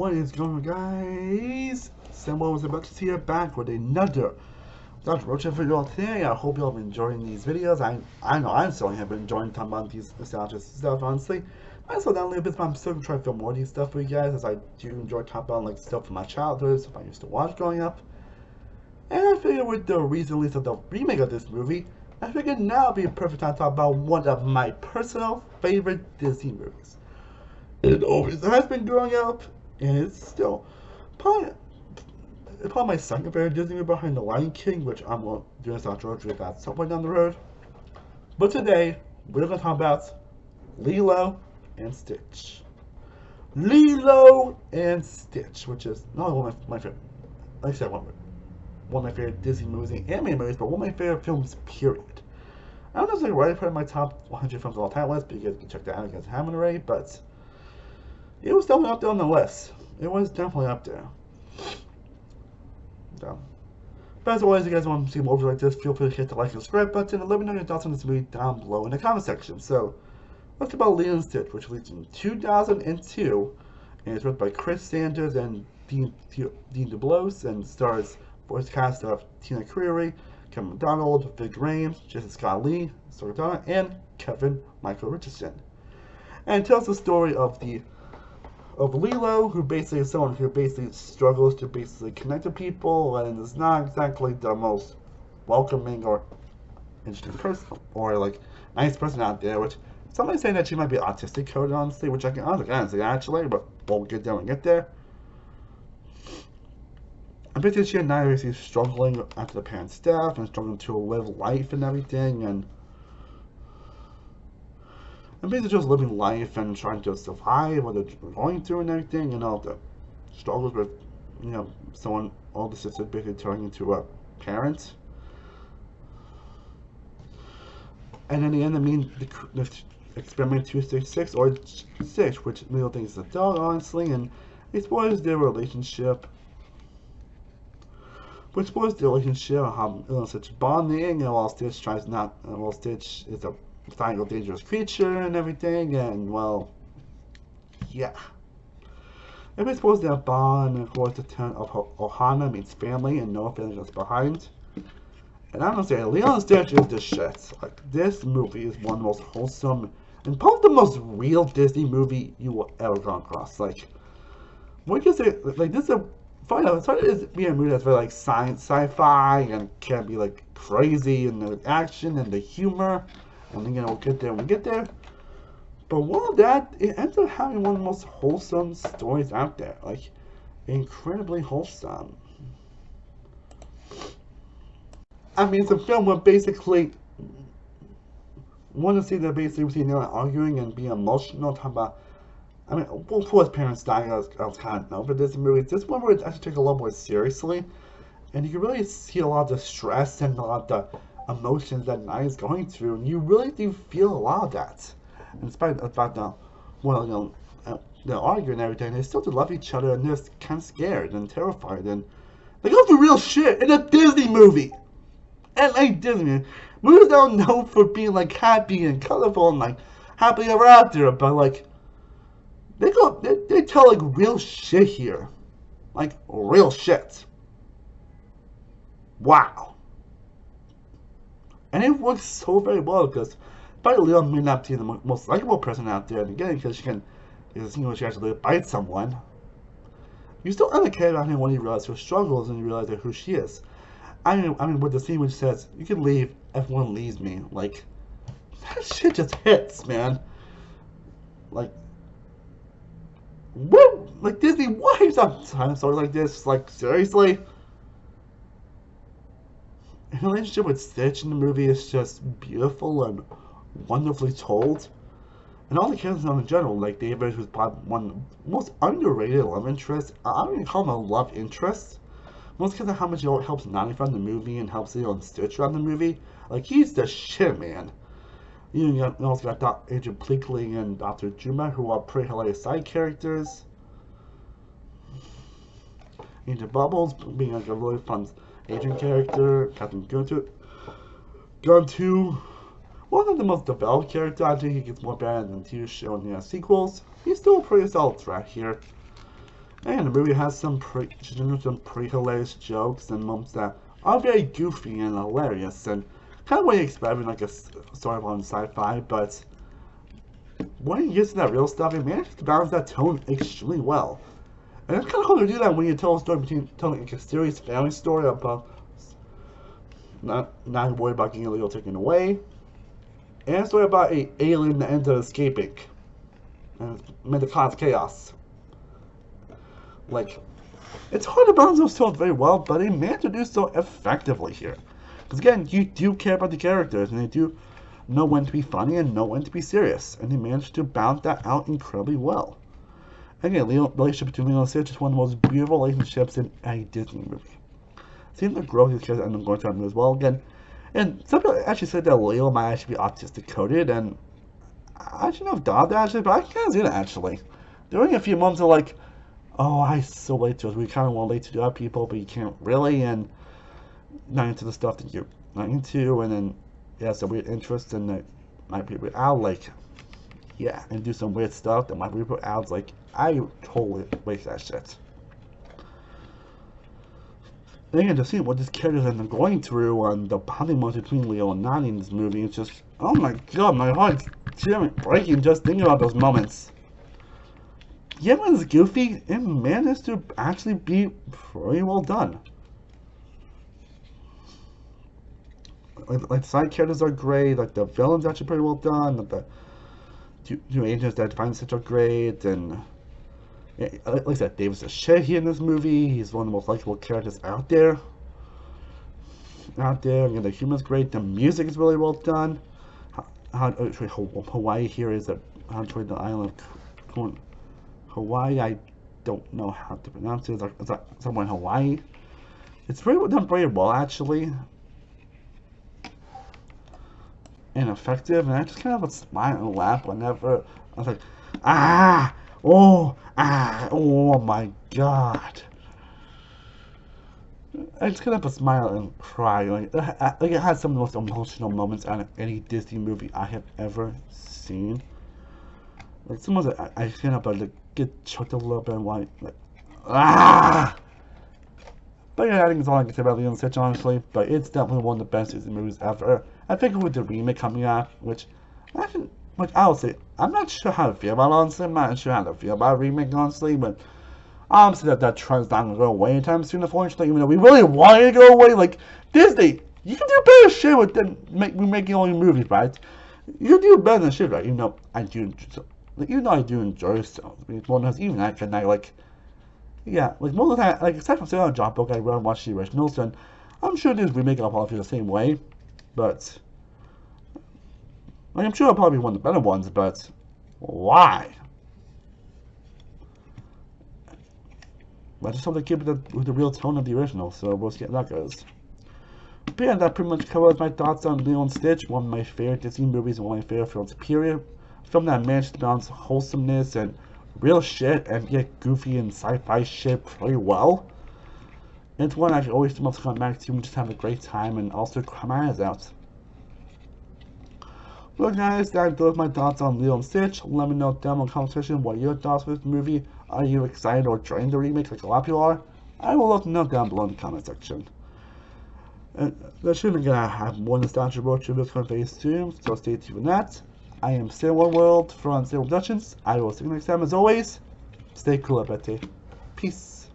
What is going on, guys? Someone was about to see her back with another Roadtrip video today. I hope y'all have been enjoying these videos. I know I'm certainly have been enjoying talking about these nostalgia stuff, honestly. I slow down a little bit, but I'm still gonna try to film more of these stuff for you guys, as I do enjoy talking about like stuff from my childhood, stuff I used to watch growing up. And I figured with the recent release of the remake of this movie, I figured now would be a perfect time to talk about one of my personal favorite Disney movies. It always has been growing up, and it's still probably my second favorite Disney movie behind The Lion King, which I'm going to do this on Roadtrip at some point down the road. But today, we're going to talk about Lilo and Stitch. Lilo and Stitch, which is not one of my favorite, like I said, one of my favorite Disney movies and animated movies, but one of my favorite films, period. I don't know if it's right to put it in my top 100 films of all time list, because you can check that out if you guys haven't already, but it was definitely up there on the list. It was definitely up there. So, but as always, if you guys want to see more videos like this, feel free to hit the like and subscribe button and let me know your thoughts on this movie down below in the comment section. So, let's talk about Lilo and Stitch, which released in 2002, and it's written by Chris Sanders and Dean DeBlos, and stars voice cast of Tina Creary, Kevin McDonald, Vic Rames, Jessica Scott Lee, Sordana, and Kevin Michael Richardson. And it tells the story of Lilo, who basically is someone who basically struggles to basically connect to people and is not exactly the most welcoming or interesting person or like nice person out there, which somebody's saying that she might be autistic coded, honestly, which I can say actually, but we'll get there when we get there. And basically she and Naya is struggling after the parents' death and struggling to live life and everything, and basically just living life and trying to survive what they're going through and everything, and all the struggles with, you know, someone, older sister basically turning into a parent. And in the end, I mean, the experiment 266, or Stitch, which Lilo thinks is a dog, honestly, and it spoils their relationship. Which spoils their relationship, how Lilo and Stitch bonding, and while Stitch tries not, while Stitch is a final dangerous creature and everything, and well, yeah. Everybody's supposed to have bond, and of course the turn of Ohana means family and no family is behind. And I'm gonna say, Lilo and Stitch is the shit. Like, this movie is one of the most wholesome and probably the most real Disney movie you will ever come across. Like, what you say, like, this is a it started as being a movie that's very like sci-fi and can be like crazy, and the action and the humor. And then, we'll get there when we get there. But one of that, it ends up having one of the most wholesome stories out there. Like, incredibly wholesome. I mean, it's a film where basically, want to see that basically we see them arguing and being emotional, talking about, I mean, well, of course, parents dying, I was kind of known for this movie. This one where it actually takes a lot more seriously. And you can really see a lot of the stress and a lot of the emotions that Naya's going through, and you really do feel a lot of that. And despite the fact that, well, you know, they're arguing and everything, they still do love each other, and they're kind of scared and terrified, and they go through real shit in a Disney movie. And like Disney movies are known for being like happy and colorful and like happily ever after, but like they tell like real shit here, like real shit. Wow. And it works so very well, because probably Lilo may not be the most likable person out there, and again, because she actually bite someone, you still understand about him when you realize her struggles and you realize who she is. I mean, with the scene which says, "You can leave, everyone leaves me," like, that shit just hits, man. Like, what? Like, Disney, why is that time story like this? Like, seriously? The relationship with Stitch in the movie is just beautiful and wonderfully told. And all the characters in general, like David, who's probably one of the most underrated love interests. I don't even call him a love interest. Most because of how much he helps Nani from the movie and helps Lilo and Stitch around the movie. Like, he's the shit, man. You also got Agent Pleakley and Dr. Juma, who are pretty hilarious side characters. Agent Bubbles being like a really fun Asian character. Captain Guntu, one of the most developed characters. I think he gets more better than the TV show and the sequels. He's still a pretty solid threat here. And the movie has some pretty hilarious jokes and moments that are very goofy and hilarious, and kind of what you expect in like a story on sci-fi, but when you get to that real stuff, it manages to balance that tone extremely well. And it's kind of cool to do that when you tell a story between telling like a serious family story about not worried about getting illegal taken away, and a story about an alien that ends up escaping and it's meant to cause chaos. Like, it's hard to balance those tones very well, but they managed to do so effectively here. Because again, you do care about the characters, and they do know when to be funny and know when to be serious, and they managed to balance that out incredibly well. Again, the relationship between Lilo and Stitch is one of the most beautiful relationships in a Disney movie. Seeing the growth of these characters and going through that movie as well again. And some people actually said that Lilo might actually be autistic coded, and I actually don't doubt that actually, but I can kind of see that actually. There were a few moments of like, oh, I so relate to us. We kind of want to relate to other people, but you can't really, and not into the stuff that you're not into, and then yeah, some weird interests, and that might be out like, yeah, and do some weird stuff that might be out like, I totally waste that shit. And again, to see what these characters end up going through and the bonding moments between Leo and Nani in this movie, it's just, oh my god, my heart's breaking just thinking about those moments. Yeah, when it's goofy, it managed to actually be pretty well done. Like the side characters are great, like the villain's actually pretty well done, like the two agents that find Stitch are great, and yeah, like I said, David's a shit here in this movie. He's one of the most likable characters out there. And the humor's great, the music is really well done. Hawaii here is how to the island of Hawaii. I don't know how to pronounce it. It's like somewhere in Hawaii. It's really done very well actually, and effective. And I just kind of smile and laugh whenever I was like, oh my god. I just kind of smile and cry. Like it had some of the most emotional moments out of any Disney movie I have ever seen. Like some of the I kind of like get choked a little bit and like But yeah, I think that's all I can say about Lilo and Stitch honestly. But it's definitely one of the best Disney movies ever. I think with the remake coming out, which I would say I'm not sure how to feel about it, honestly. I'm not sure how to feel about a remake honestly, but obviously that trend's not gonna go away anytime soon, unfortunately, even though we really want it to go away. Like, Disney, you can do better shit with them making all your movies, right? You do better than shit, right? You know, I do enjoy stuff. It's one of those, even at night, like, yeah, like most of the time, like, aside from sitting on a job book, I run watch the originals, and I'm sure this remake will probably feel the same way, but, like, I'm sure it'll probably be one of the better ones, but why? I just hope they keep it with the real tone of the original, so we'll see how that goes. But yeah, that pretty much covers my thoughts on Lilo and Stitch, one of my favorite Disney movies and one of my favorite films, period. A film that managed to balance wholesomeness and real shit and get goofy and sci-fi shit pretty well. And it's one I can always want to come back to and just have a great time and also cry my eyes out. Well guys, that does my thoughts on Lilo and Stitch. Let me know down in the comment section what your thoughts with the movie. Are you excited or enjoying the remake like a lot of people are? I will love to know down below in the comment section. There shouldn't gonna have more nostalgia Roadtrip videos coming very soon, so stay tuned for that. I am Stay One World from Stay Productions. I will see you next time as always. Stay cool, everybody. Peace.